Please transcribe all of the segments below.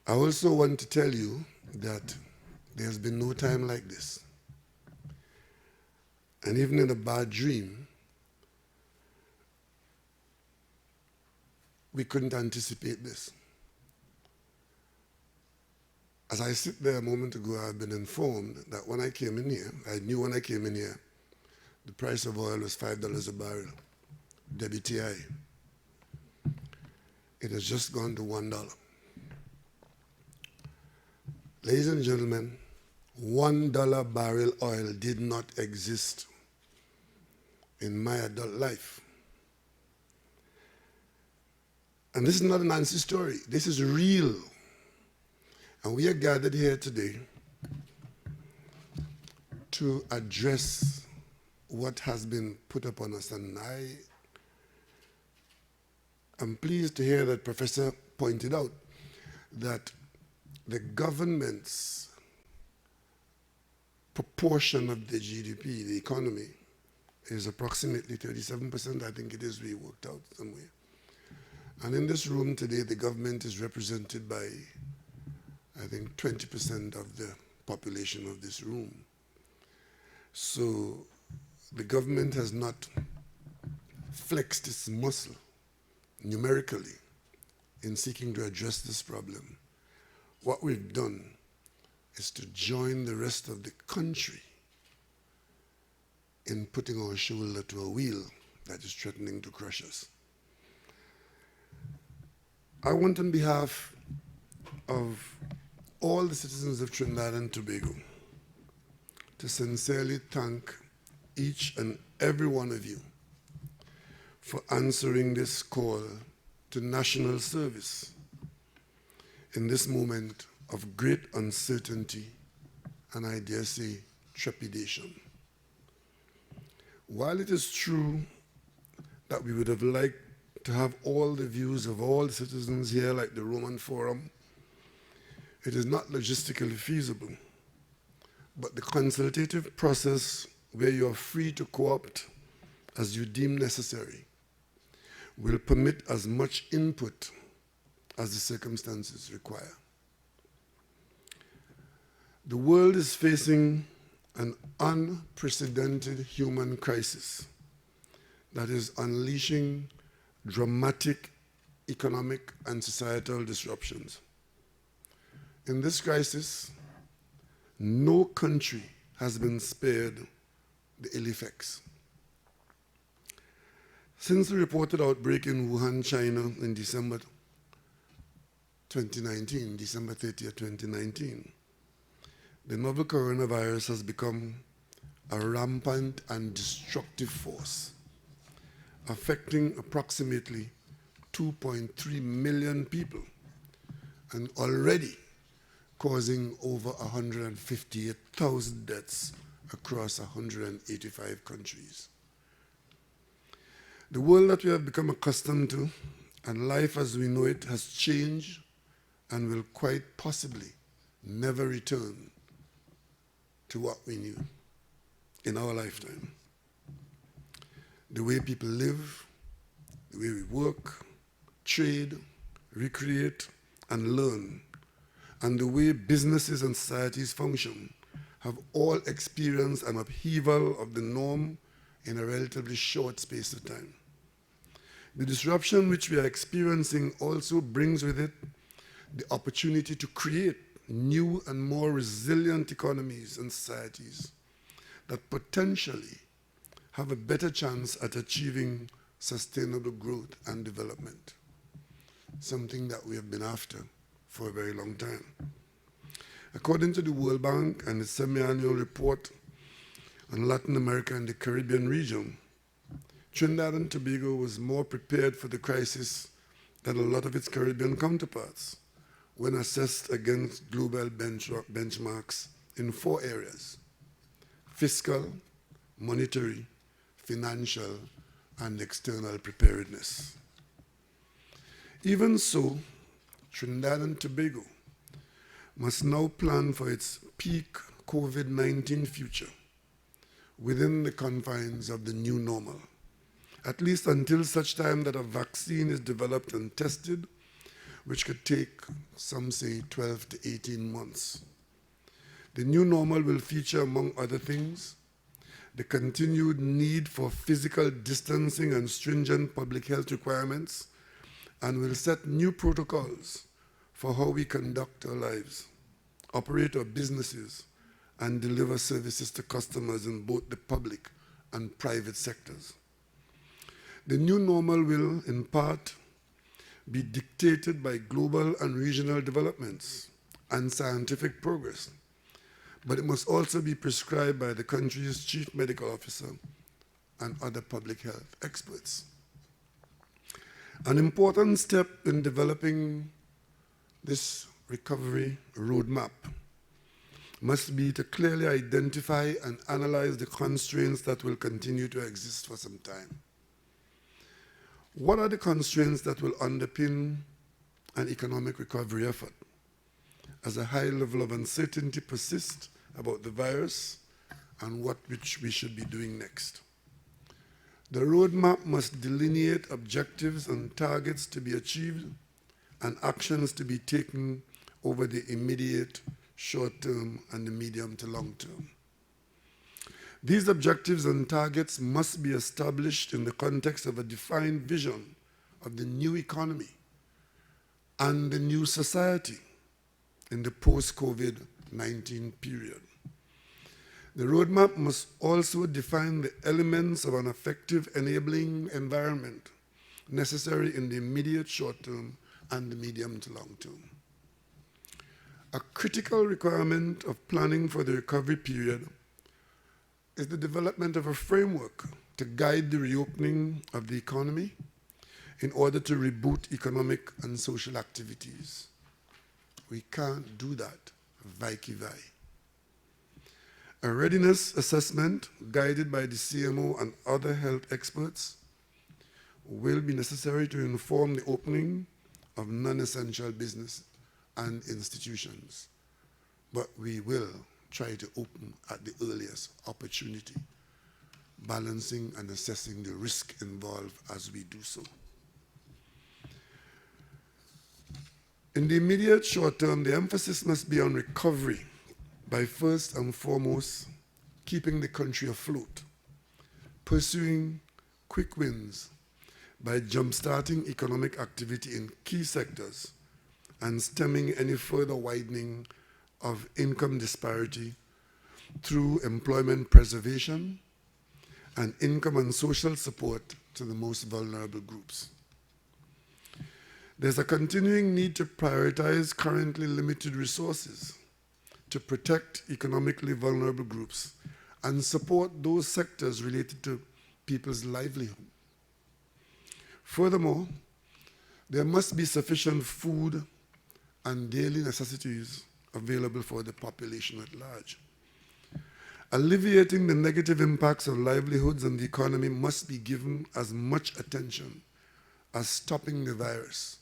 I also want to tell you that there's been no time like this. And even in a bad dream, we couldn't anticipate this. As I sit there a moment ago, I've been informed that when I came in here, I knew when I came in here, the price of oil was $5 a barrel, WTI. It has just gone to $1. Ladies and gentlemen, $1 barrel oil did not exist in my adult life. And this is not a Nancy story. This is real. And we are gathered here today to address what has been put upon us. And I am pleased to hear that Professor pointed out that the government's proportion of the GDP, the economy, is approximately 37%. I think it is, we worked out somewhere. And in this room today, the government is represented by, I think, 20% of the population of this room. So the government has not flexed its muscle numerically in seeking to address this problem. What we've done is to join the rest of the country in putting our shoulder to a wheel that is threatening to crush us. I want, on behalf of all the citizens of Trinidad and Tobago, to sincerely thank each and every one of you for answering this call to national service in this moment of great uncertainty and, I dare say, trepidation. While it is true that we would have liked to have all the views of all the citizens here like the Roman Forum, it is not logistically feasible. But the consultative process, where you are free to co-opt as you deem necessary, will permit as much input as the circumstances require. The world is facing an unprecedented human crisis that is unleashing dramatic economic and societal disruptions. In this crisis, no country has been spared the ill effects. Since the reported outbreak in Wuhan, China in December 2019, December 30th, 2019, the novel coronavirus has become a rampant and destructive force, affecting approximately 2.3 million people and already causing over 158,000 deaths across 185 countries. The world that we have become accustomed to and life as we know it has changed and will quite possibly never return to what we knew in our lifetime. The way people live, the way we work, trade, recreate, and learn, and the way businesses and societies function have all experienced an upheaval of the norm in a relatively short space of time. The disruption which we are experiencing also brings with it the opportunity to create new and more resilient economies and societies that potentially have a better chance at achieving sustainable growth and development, something that we have been after for a very long time. According to the World Bank and its semi-annual report on Latin America and the Caribbean region, Trinidad and Tobago was more prepared for the crisis than a lot of its Caribbean counterparts when assessed against global benchmarks in 4 areas: fiscal, monetary, financial, and external preparedness. Even so, Trinidad and Tobago must now plan for its peak COVID-19 future within the confines of the new normal, at least until such time that a vaccine is developed and tested, which could take, some say, 12 to 18 months. The new normal will feature, among other things, the continued need for physical distancing and stringent public health requirements, and will set new protocols for how we conduct our lives, operate our businesses, and deliver services to customers in both the public and private sectors. The new normal will, in part, be dictated by global and regional developments and scientific progress, but it must also be prescribed by the country's chief medical officer and other public health experts. An important step in developing this recovery roadmap must be to clearly identify and analyze the constraints that will continue to exist for some time. What are the constraints that will underpin an economic recovery effort as a high level of uncertainty persists about the virus and which we should be doing next? The roadmap must delineate objectives and targets to be achieved and actions to be taken over the immediate, short term, and the medium to long term. These objectives and targets must be established in the context of a defined vision of the new economy and the new society in the post-COVID-19 period. The roadmap must also define the elements of an effective enabling environment necessary in the immediate short term and the medium to long term. A critical requirement of planning for the recovery period is the development of a framework to guide the reopening of the economy in order to reboot economic and social activities. We can't do that vaiki-vai. A readiness assessment guided by the CMO and other health experts will be necessary to inform the opening of non-essential business and institutions, but we will try to open at the earliest opportunity, balancing and assessing the risk involved as we do so. In the immediate short term, the emphasis must be on recovery by first and foremost keeping the country afloat, pursuing quick wins by jump-starting economic activity in key sectors and stemming any further widening of income disparity through employment preservation and income and social support to the most vulnerable groups. There's a continuing need to prioritize currently limited resources to protect economically vulnerable groups and support those sectors related to people's livelihood. Furthermore, there must be sufficient food and daily necessities available for the population at large. Alleviating the negative impacts of livelihoods and the economy must be given as much attention as stopping the virus,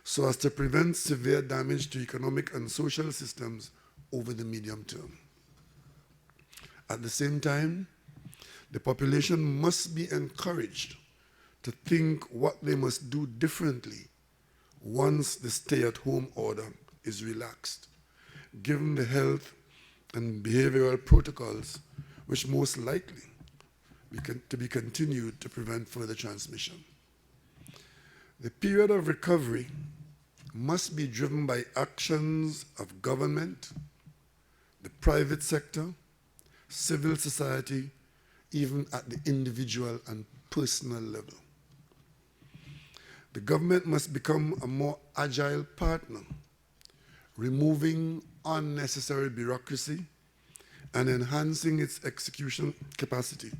so as to prevent severe damage to economic and social systems over the medium term. At the same time, the population must be encouraged to think what they must do differently once the stay-at-home order is relaxed, given the health and behavioral protocols which most likely to be continued to prevent further transmission. The period of recovery must be driven by actions of government, the private sector, civil society, even at the individual and personal level. The government must become a more agile partner, removing unnecessary bureaucracy and enhancing its execution capacity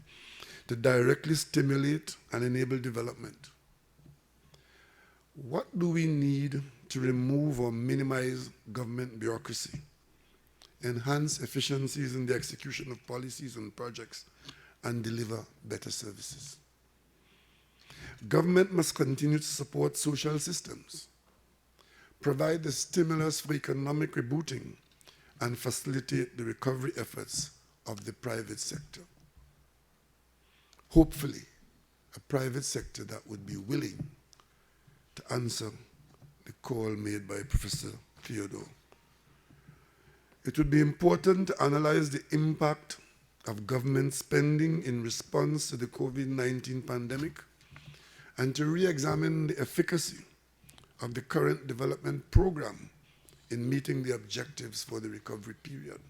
to directly stimulate and enable development. What do we need to remove or minimize government bureaucracy, enhance efficiencies in the execution of policies and projects, and deliver better services? Government must continue to support social systems, provide the stimulus for economic rebooting, and facilitate the recovery efforts of the private sector. Hopefully, a private sector that would be willing to answer the call made by Professor Theodore. It would be important to analyze the impact of government spending in response to the COVID-19 pandemic and to re-examine the efficacy of the current development program in meeting the objectives for the recovery period.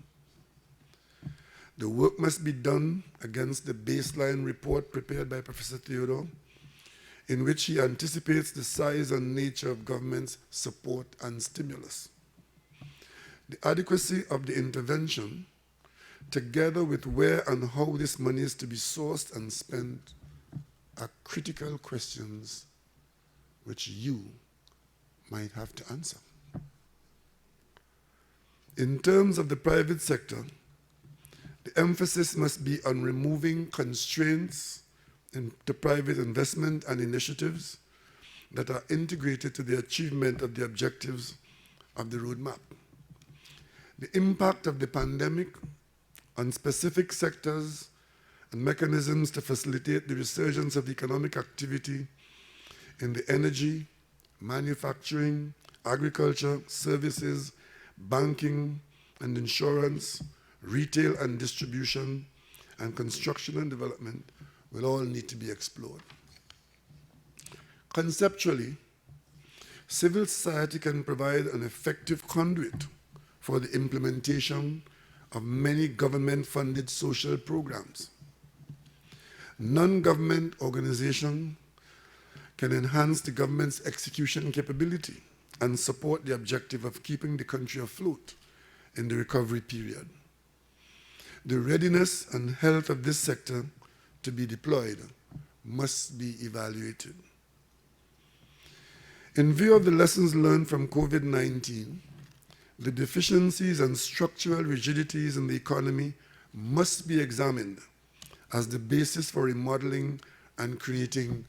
The work must be done against the baseline report prepared by Professor Theodore, in which he anticipates the size and nature of government's support and stimulus. The adequacy of the intervention, together with where and how this money is to be sourced and spent, are critical questions which you might have to answer. In terms of the private sector, the emphasis must be on removing constraints into private investment and initiatives that are integrated to the achievement of the objectives of the roadmap. The impact of the pandemic on specific sectors and mechanisms to facilitate the resurgence of economic activity in the energy, manufacturing, agriculture, services, banking and insurance, retail and distribution, and construction and development will all need to be explored. Conceptually, civil society can provide an effective conduit for the implementation of many government-funded social programs. Non-government organizations can enhance the government's execution capability and support the objective of keeping the country afloat in the recovery period. The readiness and health of this sector to be deployed must be evaluated. In view of the lessons learned from COVID-19, the deficiencies and structural rigidities in the economy must be examined as the basis for remodeling and creating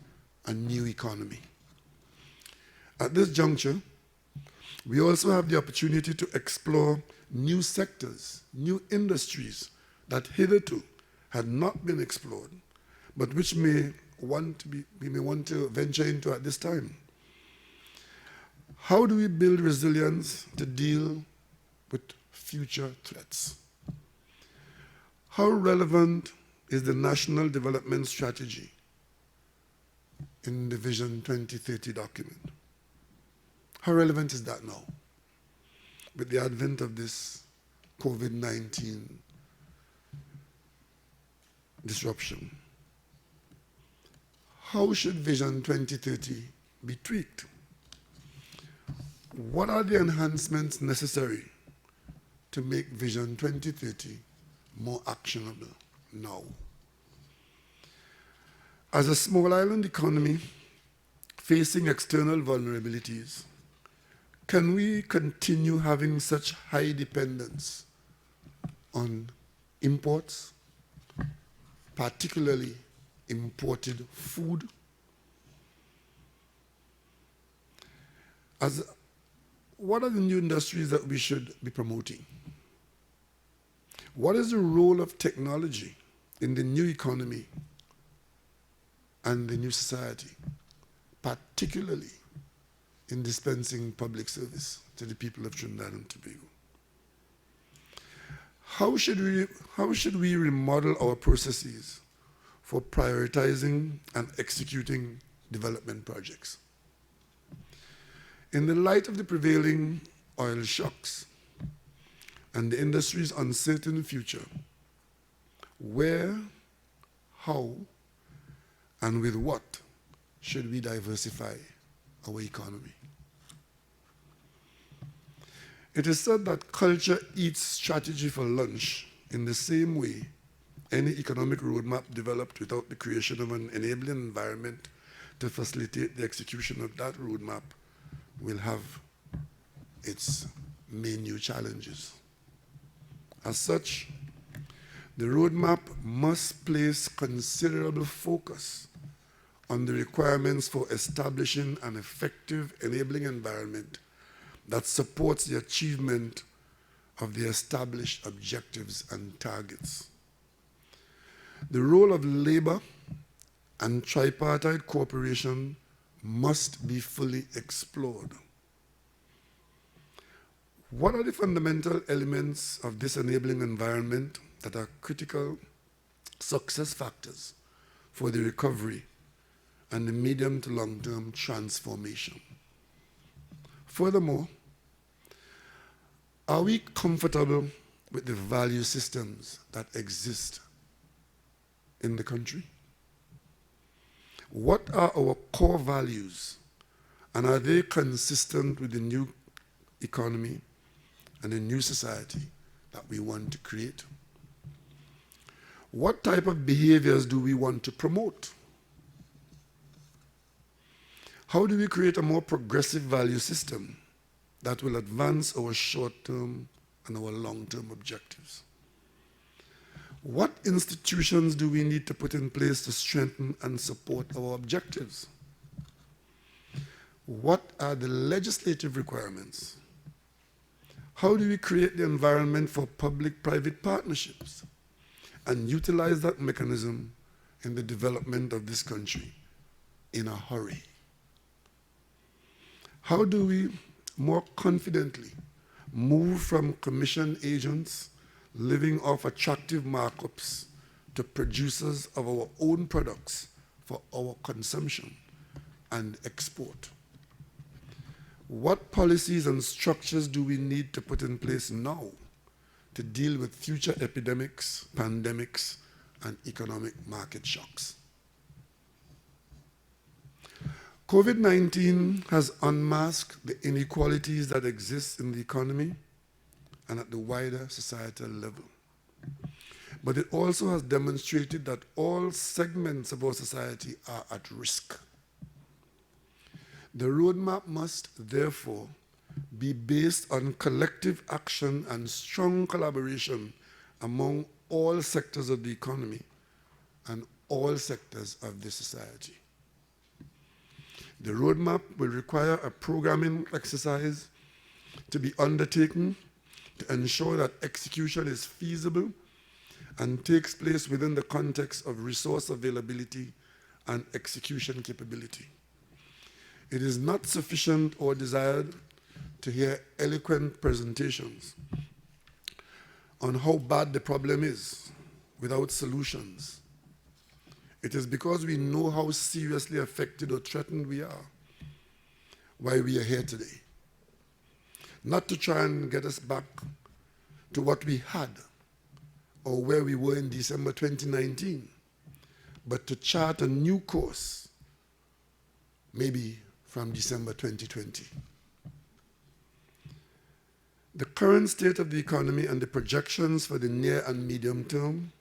a new economy. At this juncture, we also have the opportunity to explore new sectors, new industries that hitherto had not been explored, but which we may want to venture into at this time. How do we build resilience to deal with future threats? How relevant is the National Development Strategy in the Vision 2030 document? How relevant is that now with the advent of this COVID-19 disruption? How should Vision 2030 be tweaked? What are the enhancements necessary to make Vision 2030 more actionable now? As a small island economy facing external vulnerabilities, can we continue having such high dependence on imports, particularly imported food? What are the new industries that we should be promoting? What is the role of technology in the new economy and the new society, particularly in dispensing public service to the people of Trinidad and Tobago? How should we remodel our processes for prioritizing and executing development projects? In the light of the prevailing oil shocks and the industry's uncertain future, where, how, and with what should we diversify our economy? It is said that culture eats strategy for lunch in the same way any economic roadmap developed without the creation of an enabling environment to facilitate the execution of that roadmap will have its many challenges. As such, the roadmap must place considerable focus on the requirements for establishing an effective enabling environment that supports the achievement of the established objectives and targets. The role of labor and tripartite cooperation must be fully explored. What are the fundamental elements of this enabling environment that are critical success factors for the recovery and the medium to long-term transformation? Furthermore, are we comfortable with the value systems that exist in the country? What are our core values, and are they consistent with the new economy and the new society that we want to create? What type of behaviors do we want to promote? How do we create a more progressive value system that will advance our short-term and our long-term objectives? What institutions do we need to put in place to strengthen and support our objectives? What are the legislative requirements? How do we create the environment for public-private partnerships and utilize that mechanism in the development of this country in a hurry? How do we more confidently move from commission agents living off attractive markups to producers of our own products for our consumption and export? What policies and structures do we need to put in place now to deal with future epidemics, pandemics, and economic market shocks? COVID-19 has unmasked the inequalities that exist in the economy and at the wider societal level. But it also has demonstrated that all segments of our society are at risk. The roadmap must, therefore, be based on collective action and strong collaboration among all sectors of the economy and all sectors of the society. The roadmap will require a programming exercise to be undertaken to ensure that execution is feasible and takes place within the context of resource availability and execution capability. It is not sufficient or desired to hear eloquent presentations on how bad the problem is without solutions. It is because we know how seriously affected or threatened we are why we are here today. Not to try and get us back to what we had or where we were in December 2019, but to chart a new course, maybe from December 2020. The current state of the economy and the projections for the near and medium term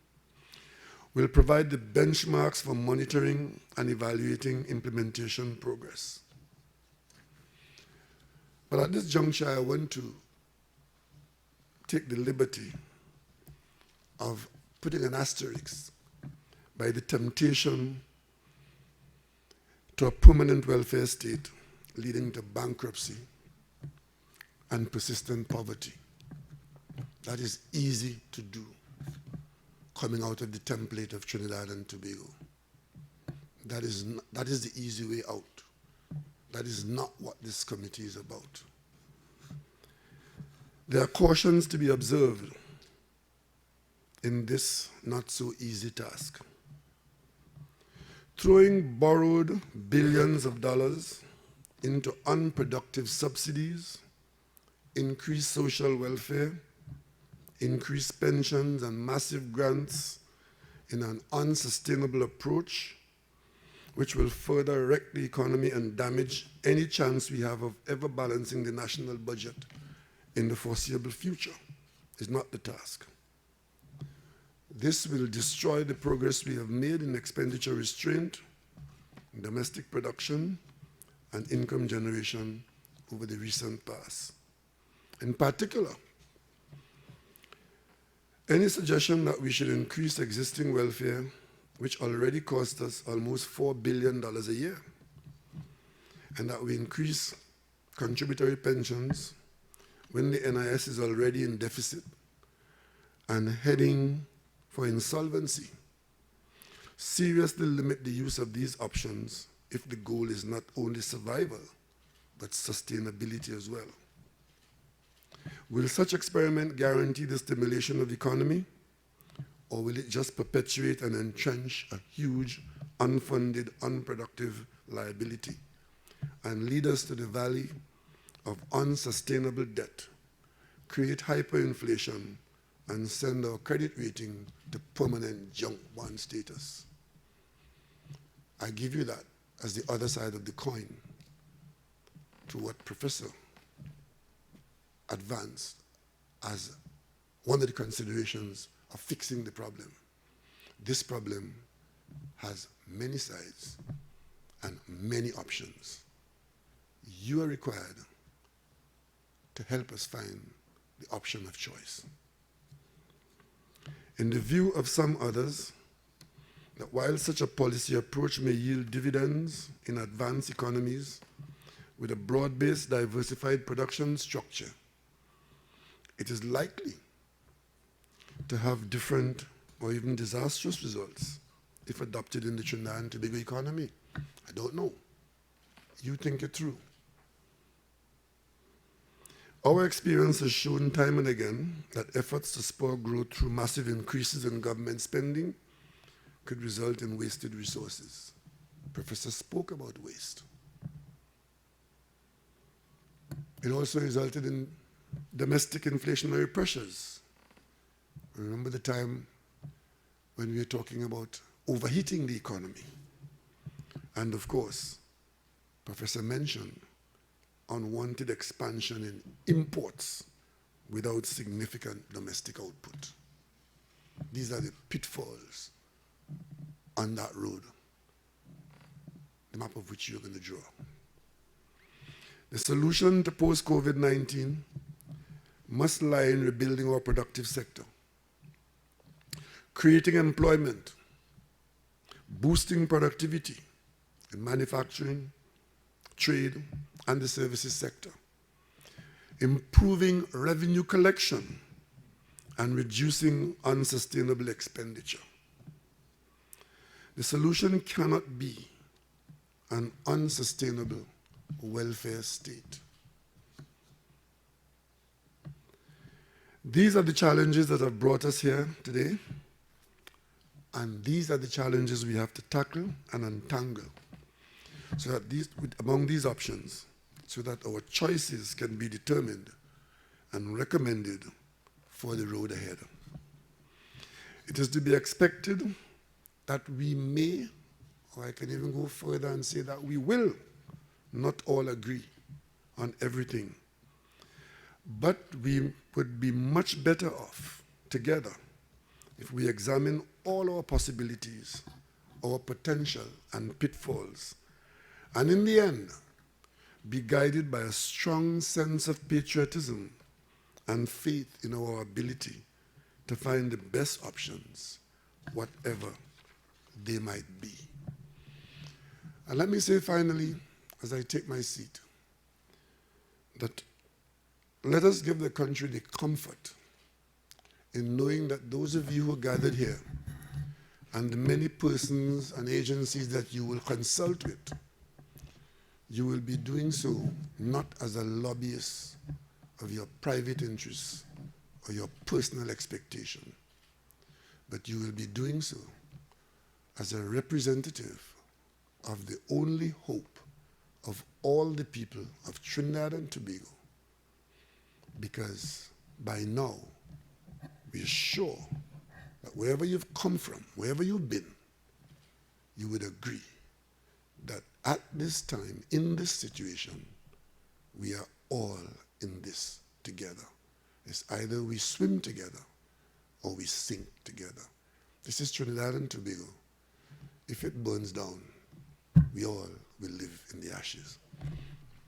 will provide the benchmarks for monitoring and evaluating implementation progress. But at this juncture, I want to take the liberty of putting an asterisk by the temptation to a permanent welfare state leading to bankruptcy and persistent poverty. That is easy to do, coming out of the template of Trinidad and Tobago. That is the easy way out. That is not what this committee is about. There are cautions to be observed in this not so easy task. Throwing borrowed billions of dollars into unproductive subsidies, increased social welfare, increased pensions, and massive grants in an unsustainable approach, which will further wreck the economy and damage any chance we have of ever balancing the national budget in the foreseeable future, is not the task. This will destroy the progress we have made in expenditure restraint, domestic production, and income generation over the recent past. In particular, any suggestion that we should increase existing welfare, which already costs us almost $4 billion a year, and that we increase contributory pensions when the NIS is already in deficit and heading for insolvency, seriously limit the use of these options if the goal is not only survival, but sustainability as well. Will such experiment guarantee the stimulation of the economy, or will it just perpetuate and entrench a huge, unfunded, unproductive liability and lead us to the valley of unsustainable debt, create hyperinflation, and send our credit rating to permanent junk bond status? I give you that as the other side of the coin to what Professor advanced as one of the considerations of fixing the problem. This problem has many sides and many options. You are required to help us find the option of choice. In the view of some others, that while such a policy approach may yield dividends in advanced economies with a broad-based, diversified production structure, it is likely to have different or even disastrous results if adopted in the Trinidad and Tobago economy. I don't know. You think it through. Our experience has shown time and again that efforts to spur growth through massive increases in government spending could result in wasted resources. Professor spoke about waste. It also resulted in domestic inflationary pressures. Remember the time when we were talking about overheating the economy. And of course, Professor mentioned unwanted expansion in imports without significant domestic output. These are the pitfalls on that road, the map of which you're going to draw. The solution to post-COVID-19 must lie in rebuilding our productive sector, creating employment, boosting productivity in manufacturing, trade, and the services sector, improving revenue collection, and reducing unsustainable expenditure. The solution cannot be an unsustainable welfare state. These are the challenges that have brought us here today, and these are the challenges we have to tackle and untangle so that among these options, so that our choices can be determined and recommended for the road ahead. It is to be expected that we may, or I can even go further and say that we will not all agree on everything. But we would be much better off together if we examine all our possibilities, our potential and pitfalls, and in the end, be guided by a strong sense of patriotism and faith in our ability to find the best options, whatever they might be. And let me say finally, as I take my seat, that let us give the country the comfort in knowing that those of you who are gathered here and the many persons and agencies that you will consult with, you will be doing so not as a lobbyist of your private interests or your personal expectation, but you will be doing so as a representative of the only hope of all the people of Trinidad and Tobago, because by now we are sure that wherever you've come from, wherever you've been, you would agree that at this time, in this situation, we are all in this together. It's either we swim together or we sink together. This is Trinidad and Tobago. If it burns down, we all will live in the ashes.